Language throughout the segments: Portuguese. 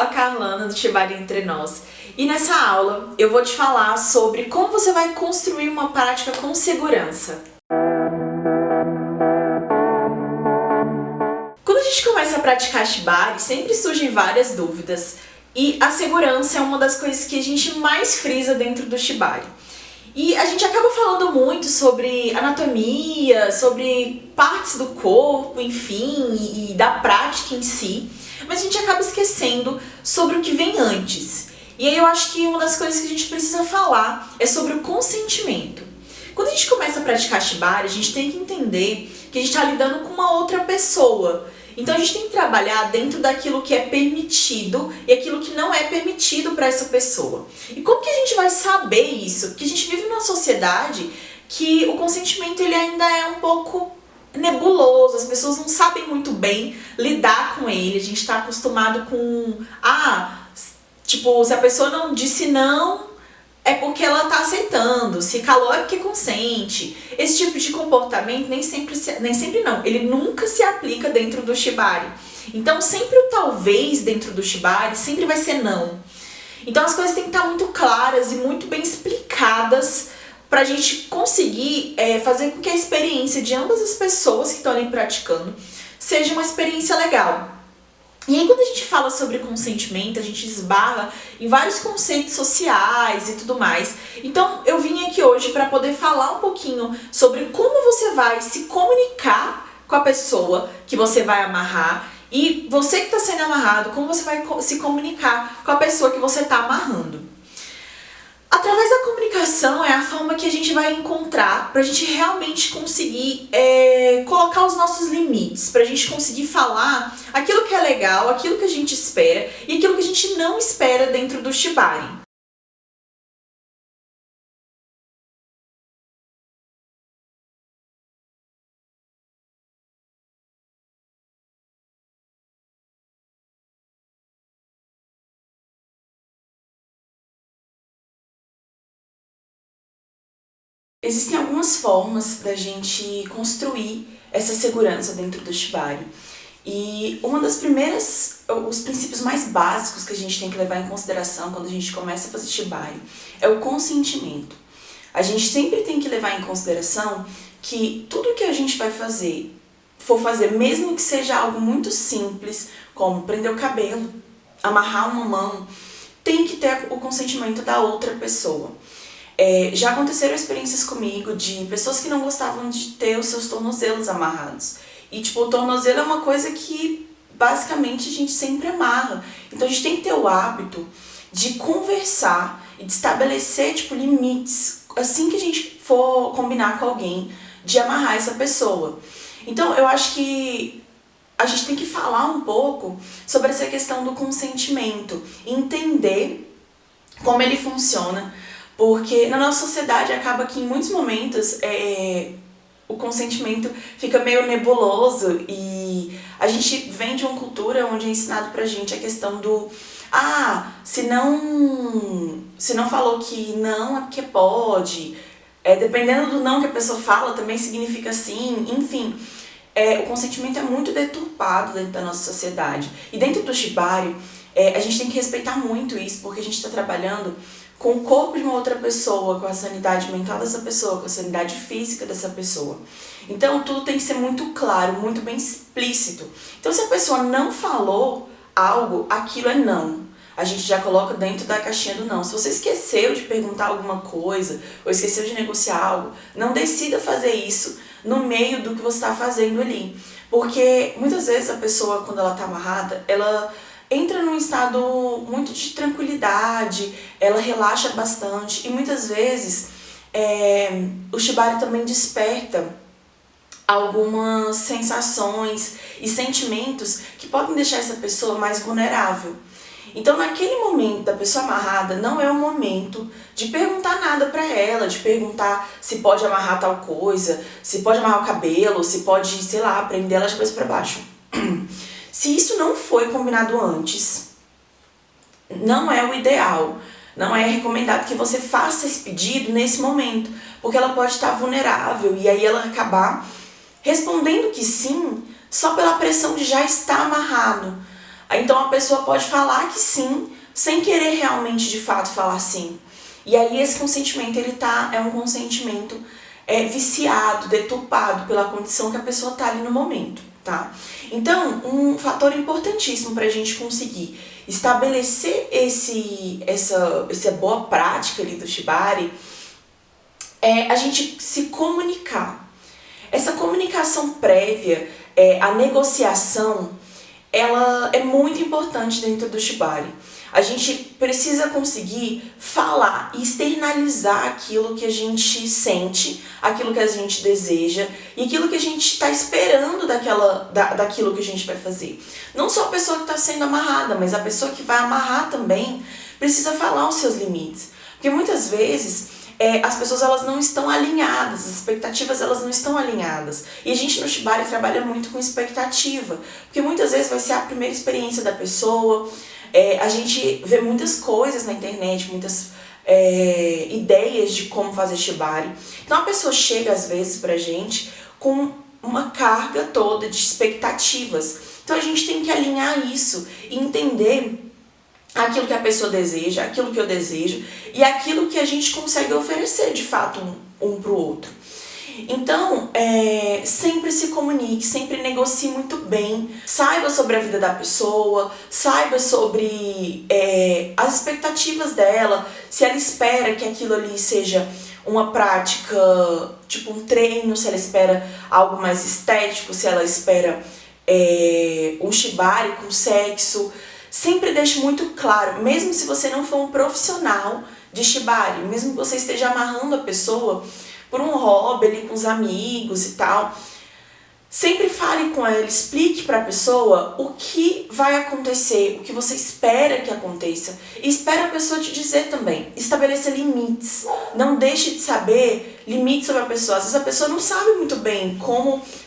Carlana do Shibari Entre Nós e nessa aula eu vou te falar sobre como você vai construir uma prática com segurança. Quando a gente começa a praticar Shibari, sempre surgem várias dúvidas e a segurança é uma das coisas que a gente mais frisa dentro do Shibari. E a gente acaba falando muito sobre anatomia, sobre partes do corpo, enfim, e da prática em si, mas a gente acaba esquecendo sobre o que vem antes. E aí eu acho que uma das coisas que a gente precisa falar é sobre o consentimento. Quando a gente começa a praticar Shibari, a gente tem que entender que a gente está lidando com uma outra pessoa. Então a gente tem que trabalhar dentro daquilo que é permitido e aquilo que não é permitido para essa pessoa. E como que a gente vai saber isso? Porque a gente vive numa sociedade que o consentimento ele ainda é um pouco nebuloso, as pessoas não sabem muito bem lidar com ele. A gente está acostumado com, tipo, se a pessoa não disse não, é porque ela está aceitando, se calou é porque consente. Esse tipo de comportamento nem sempre não, ele nunca se aplica dentro do Shibari. Então sempre o talvez dentro do Shibari sempre vai ser não. Então as coisas têm que estar muito claras e muito bem explicadas para a gente conseguir fazer com que a experiência de ambas as pessoas que estão ali praticando seja uma experiência legal. E aí quando a gente fala sobre consentimento, a gente esbarra em vários conceitos sociais e tudo mais. Então eu vim aqui hoje para poder falar um pouquinho sobre como você vai se comunicar com a pessoa que você vai amarrar e você que está sendo amarrado, como você vai se comunicar com a pessoa que você está amarrando. Através da comunicação é a forma que a gente vai encontrar para a gente realmente conseguir colocar os nossos limites, para a gente conseguir falar aquilo que é legal, aquilo que a gente espera e aquilo que a gente não espera dentro do Shibari. Existem algumas formas da gente construir essa segurança dentro do Shibari. E uma das primeiras, os princípios mais básicos que a gente tem que levar em consideração quando a gente começa a fazer Shibari é o consentimento. A gente sempre tem que levar em consideração que tudo que a gente vai fazer, mesmo que seja algo muito simples, como prender o cabelo, amarrar uma mão, tem que ter o consentimento da outra pessoa. Já aconteceram experiências comigo de pessoas que não gostavam de ter os seus tornozelos amarrados. E tipo, o tornozelo é uma coisa que basicamente a gente sempre amarra. Então a gente tem que ter o hábito de conversar e de estabelecer tipo, limites assim que a gente for combinar com alguém de amarrar essa pessoa. Então eu acho que a gente tem que falar um pouco sobre essa questão do consentimento, entender como ele funciona. Porque na nossa sociedade acaba que em muitos momentos o consentimento fica meio nebuloso e a gente vem de uma cultura onde é ensinado pra gente a questão do se não falou que não é porque pode, dependendo do não que a pessoa fala também significa sim, enfim. O consentimento é muito deturpado dentro da nossa sociedade. E dentro do Shibari, a gente tem que respeitar muito isso, porque a gente está trabalhando com o corpo de uma outra pessoa, com a sanidade mental dessa pessoa, com a sanidade física dessa pessoa. Então tudo tem que ser muito claro, muito bem explícito. Então se a pessoa não falou algo, aquilo é não. A gente já coloca dentro da caixinha do não. Se você esqueceu de perguntar alguma coisa, ou esqueceu de negociar algo, não decida fazer isso no meio do que você está fazendo ali. Porque muitas vezes a pessoa, quando ela está amarrada, ela entra num estado muito de tranquilidade, ela relaxa bastante e muitas vezes o Shibari também desperta algumas sensações e sentimentos que podem deixar essa pessoa mais vulnerável. Então naquele momento da pessoa amarrada não é o momento de perguntar nada pra ela, de perguntar se pode amarrar tal coisa, se pode amarrar o cabelo, se pode, sei lá, prender ela de cabeça pra baixo. Se isso não foi combinado antes, não é o ideal, não é recomendado que você faça esse pedido nesse momento, porque ela pode estar vulnerável e aí ela acabar respondendo que sim, só pela pressão de já estar amarrado. Então a pessoa pode falar que sim, sem querer realmente de fato falar sim. E aí esse consentimento é um consentimento viciado, deturpado pela condição que a pessoa tá ali no momento, tá? Então, um fator importantíssimo para a gente conseguir estabelecer essa boa prática ali do Shibari é a gente se comunicar. Essa comunicação prévia, a negociação, ela é muito importante dentro do Shibari. A gente precisa conseguir falar e externalizar aquilo que a gente sente, aquilo que a gente deseja e aquilo que a gente está esperando daquilo que a gente vai fazer. Não só a pessoa que está sendo amarrada, mas a pessoa que vai amarrar também precisa falar os seus limites. Porque muitas vezes as pessoas elas não estão alinhadas, as expectativas elas não estão alinhadas. E a gente no Shibari trabalha muito com expectativa, porque muitas vezes vai ser a primeira experiência da pessoa. A gente vê muitas coisas na internet, muitas ideias de como fazer Shibari. Então a pessoa chega às vezes pra gente com uma carga toda de expectativas. Então a gente tem que alinhar isso e entender aquilo que a pessoa deseja, aquilo que eu desejo e aquilo que a gente consegue oferecer de fato um pro outro. Então, sempre se comunique, sempre negocie muito bem, saiba sobre a vida da pessoa, saiba sobre as expectativas dela, se ela espera que aquilo ali seja uma prática, tipo um treino, se ela espera algo mais estético, se ela espera um Shibari com sexo. Sempre deixe muito claro, mesmo se você não for um profissional de Shibari, mesmo que você esteja amarrando a pessoa por um hobby ali com os amigos e tal, sempre fale com ela, explique para a pessoa o que vai acontecer, o que você espera que aconteça e espera a pessoa te dizer também, estabeleça limites, não deixe de saber limites sobre a pessoa. Às vezes a pessoa não sabe muito bem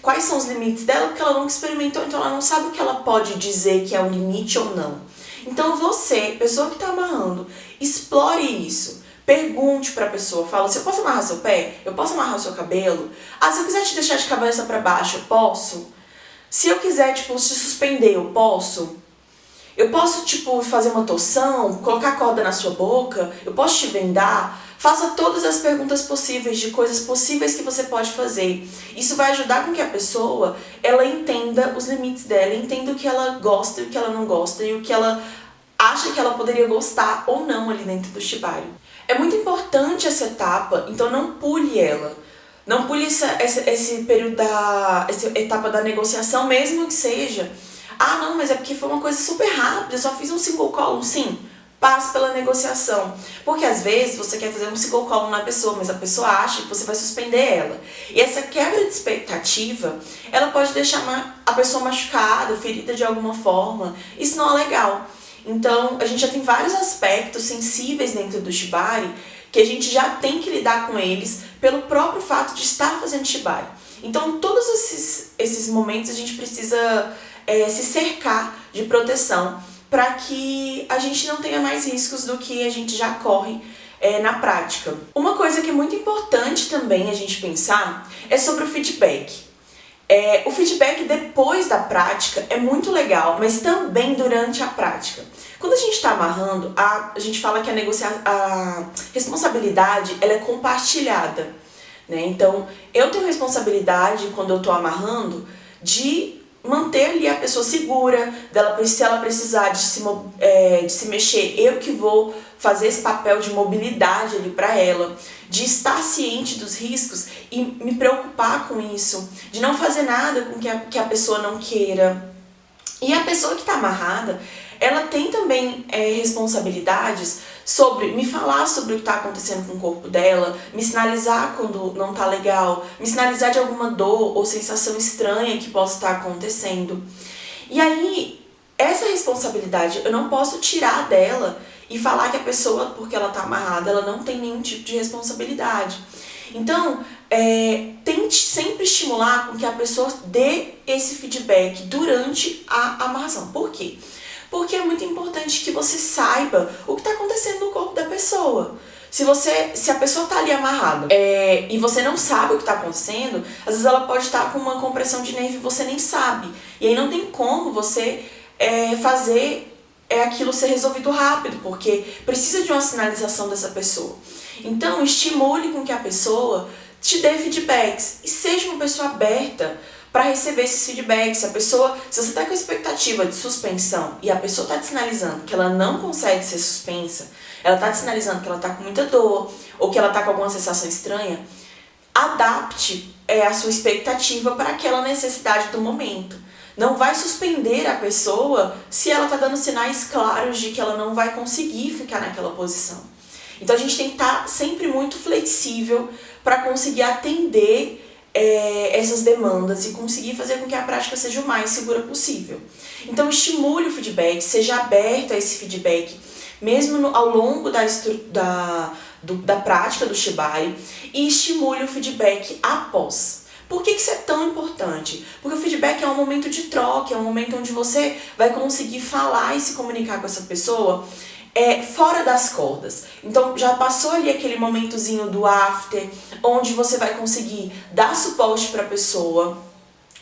quais são os limites dela porque ela nunca experimentou, então ela não sabe o que ela pode dizer que é um limite ou não. Então você, pessoa que está amarrando, explore isso. Pergunte pra pessoa, fala assim, eu posso amarrar seu pé? Eu posso amarrar o seu cabelo? Se eu quiser te deixar de cabeça pra baixo, eu posso? Se eu quiser, tipo, te suspender, eu posso? Eu posso, tipo, fazer uma torção, colocar corda na sua boca? Eu posso te vendar? Faça todas as perguntas possíveis de coisas possíveis que você pode fazer. Isso vai ajudar com que a pessoa, ela entenda os limites dela, entenda o que ela gosta e o que ela não gosta e o que ela acha que ela poderia gostar ou não ali dentro do Shibari. É muito importante essa etapa, então não pule ela. Não pule esse período essa etapa da negociação, mesmo que seja não, mas é porque foi uma coisa super rápida, eu só fiz um single column. Sim, passe pela negociação. Porque às vezes você quer fazer um single column na pessoa, mas a pessoa acha que você vai suspender ela. E essa quebra de expectativa, ela pode deixar a pessoa machucada, ferida de alguma forma. Isso não é legal. Então, a gente já tem vários aspectos sensíveis dentro do Shibari que a gente já tem que lidar com eles pelo próprio fato de estar fazendo Shibari. Então, todos esses momentos a gente precisa se cercar de proteção para que a gente não tenha mais riscos do que a gente já corre na prática. Uma coisa que é muito importante também a gente pensar é sobre o feedback. O feedback depois da prática é muito legal, mas também durante a prática. Quando a gente está amarrando, a gente fala que a responsabilidade ela é compartilhada, né? Então, eu tenho responsabilidade, quando eu estou amarrando, de manter ali a pessoa segura, se ela precisar de se mexer, eu que vou fazer esse papel de mobilidade ali para ela, de estar ciente dos riscos e me preocupar com isso, de não fazer nada com que a pessoa não queira. E a pessoa que está amarrada, ela tem também responsabilidades sobre me falar sobre o que está acontecendo com o corpo dela, me sinalizar quando não está legal, me sinalizar de alguma dor ou sensação estranha que possa estar acontecendo. E aí, essa responsabilidade eu não posso tirar dela e falar que a pessoa, porque ela está amarrada, ela não tem nenhum tipo de responsabilidade. Então, tente sempre estimular com que a pessoa dê esse feedback durante a amarração. Por quê? Porque é muito importante que você saiba o que está acontecendo no corpo da pessoa. Se a pessoa está ali amarrada e você não sabe o que está acontecendo, às vezes ela pode estar com uma compressão de nervo e você nem sabe. E aí não tem como você fazer aquilo ser resolvido rápido, porque precisa de uma sinalização dessa pessoa. Então, estimule com que a pessoa te dê feedbacks e seja uma pessoa aberta para receber esses feedbacks. Se você está com a expectativa de suspensão e a pessoa está te sinalizando que ela não consegue ser suspensa, ela está te sinalizando que ela está com muita dor ou que ela está com alguma sensação estranha, adapte a sua expectativa para aquela necessidade do momento. Não vai suspender a pessoa se ela está dando sinais claros de que ela não vai conseguir ficar naquela posição. Então a gente tem que estar sempre muito flexível para conseguir atender essas demandas e conseguir fazer com que a prática seja o mais segura possível. Então estimule o feedback, seja aberto a esse feedback, mesmo ao longo da prática do Shibari, e estimule o feedback após. Por que isso é tão importante? Porque o feedback é um momento de troca, é um momento onde você vai conseguir falar e se comunicar com essa pessoa fora das cordas. Então já passou ali aquele momentozinho do after, onde você vai conseguir dar suporte para a pessoa,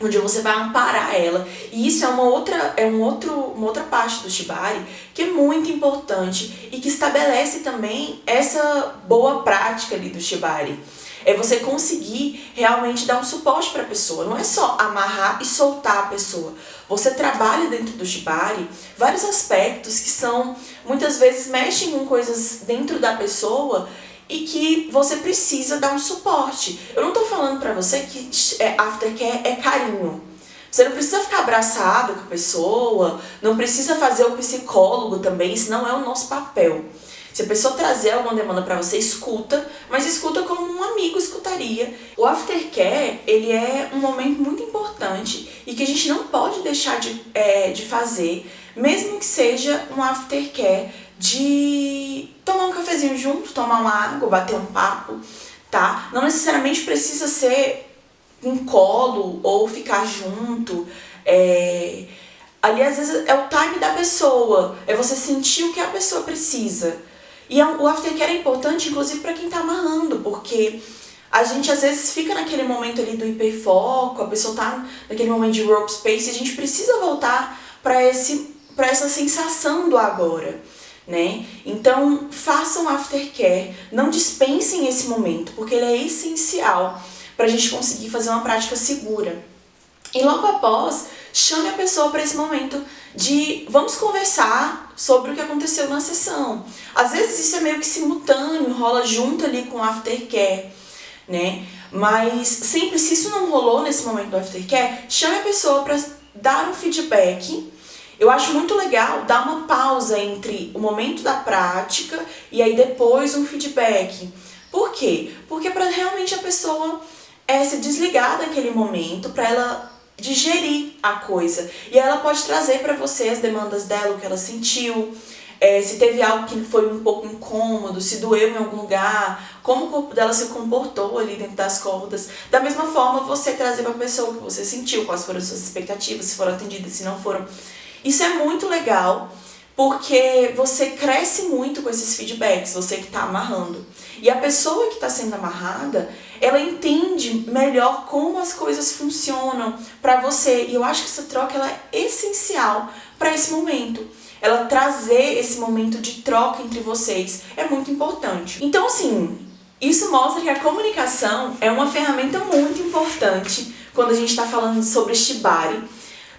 onde você vai amparar ela. E isso é uma outra parte do Shibari que é muito importante e que estabelece também essa boa prática ali do Shibari. É você conseguir realmente dar um suporte para a pessoa. Não é só amarrar e soltar a pessoa. Você trabalha dentro do Shibari vários aspectos que muitas vezes mexem com coisas dentro da pessoa e que você precisa dar um suporte. Eu não estou falando para você que aftercare é carinho. Você não precisa ficar abraçado com a pessoa, não precisa fazer o psicólogo também, isso não é o nosso papel. Se a pessoa trazer alguma demanda para você, escuta, mas escuta como um amigo escutaria. O aftercare, ele é um momento muito importante e que a gente não pode deixar de fazer, mesmo que seja um aftercare de tomar um cafezinho junto, tomar uma água, bater um papo, tá? Não necessariamente precisa ser um colo ou ficar junto. Ali, às vezes, é o time da pessoa, é você sentir o que a pessoa precisa. E o aftercare é importante, inclusive, para quem está amarrando, porque a gente, às vezes, fica naquele momento ali do hiperfoco, a pessoa está naquele momento de rope space, e a gente precisa voltar para essa sensação do agora, né? Então, façam aftercare, não dispensem esse momento, porque ele é essencial para a gente conseguir fazer uma prática segura. E logo após, chame a pessoa para esse momento de vamos conversar sobre o que aconteceu na sessão. Às vezes isso é meio que simultâneo, rola junto ali com o aftercare, né? Mas sempre, se isso não rolou nesse momento do aftercare, chame a pessoa para dar um feedback. Eu acho muito legal dar uma pausa entre o momento da prática e aí depois um feedback. Por quê? Porque para realmente a pessoa se desligar daquele momento, para ela digerir a coisa. E ela pode trazer para você as demandas dela, o que ela sentiu, se teve algo que foi um pouco incômodo, se doeu em algum lugar, como o corpo dela se comportou ali dentro das cordas. Da mesma forma, você trazer para a pessoa o que você sentiu, quais foram as suas expectativas, se foram atendidas, se não foram. Isso é muito legal, porque você cresce muito com esses feedbacks, você que está amarrando. E a pessoa que está sendo amarrada, ela entende melhor como as coisas funcionam para você. E eu acho que essa troca ela é essencial para esse momento. Ela trazer esse momento de troca entre vocês é muito importante. Então, assim, isso mostra que a comunicação é uma ferramenta muito importante quando a gente está falando sobre Shibari,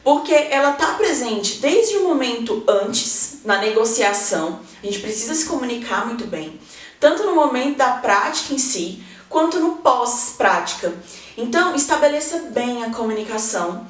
porque ela está presente desde o momento antes, na negociação. A gente precisa se comunicar muito bem, tanto no momento da prática em si, quanto no pós-prática. Então, estabeleça bem a comunicação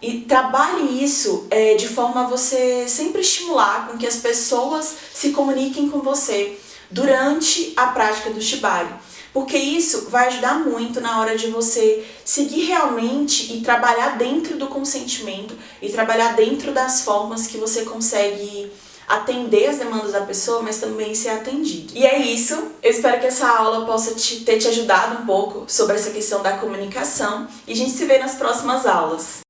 e trabalhe isso de forma a você sempre estimular com que as pessoas se comuniquem com você durante a prática do Shibari. Porque isso vai ajudar muito na hora de você seguir realmente e trabalhar dentro do consentimento e trabalhar dentro das formas que você consegue atender as demandas da pessoa, mas também ser atendido. E é isso, eu espero que essa aula possa ter te ajudado um pouco sobre essa questão da comunicação e a gente se vê nas próximas aulas.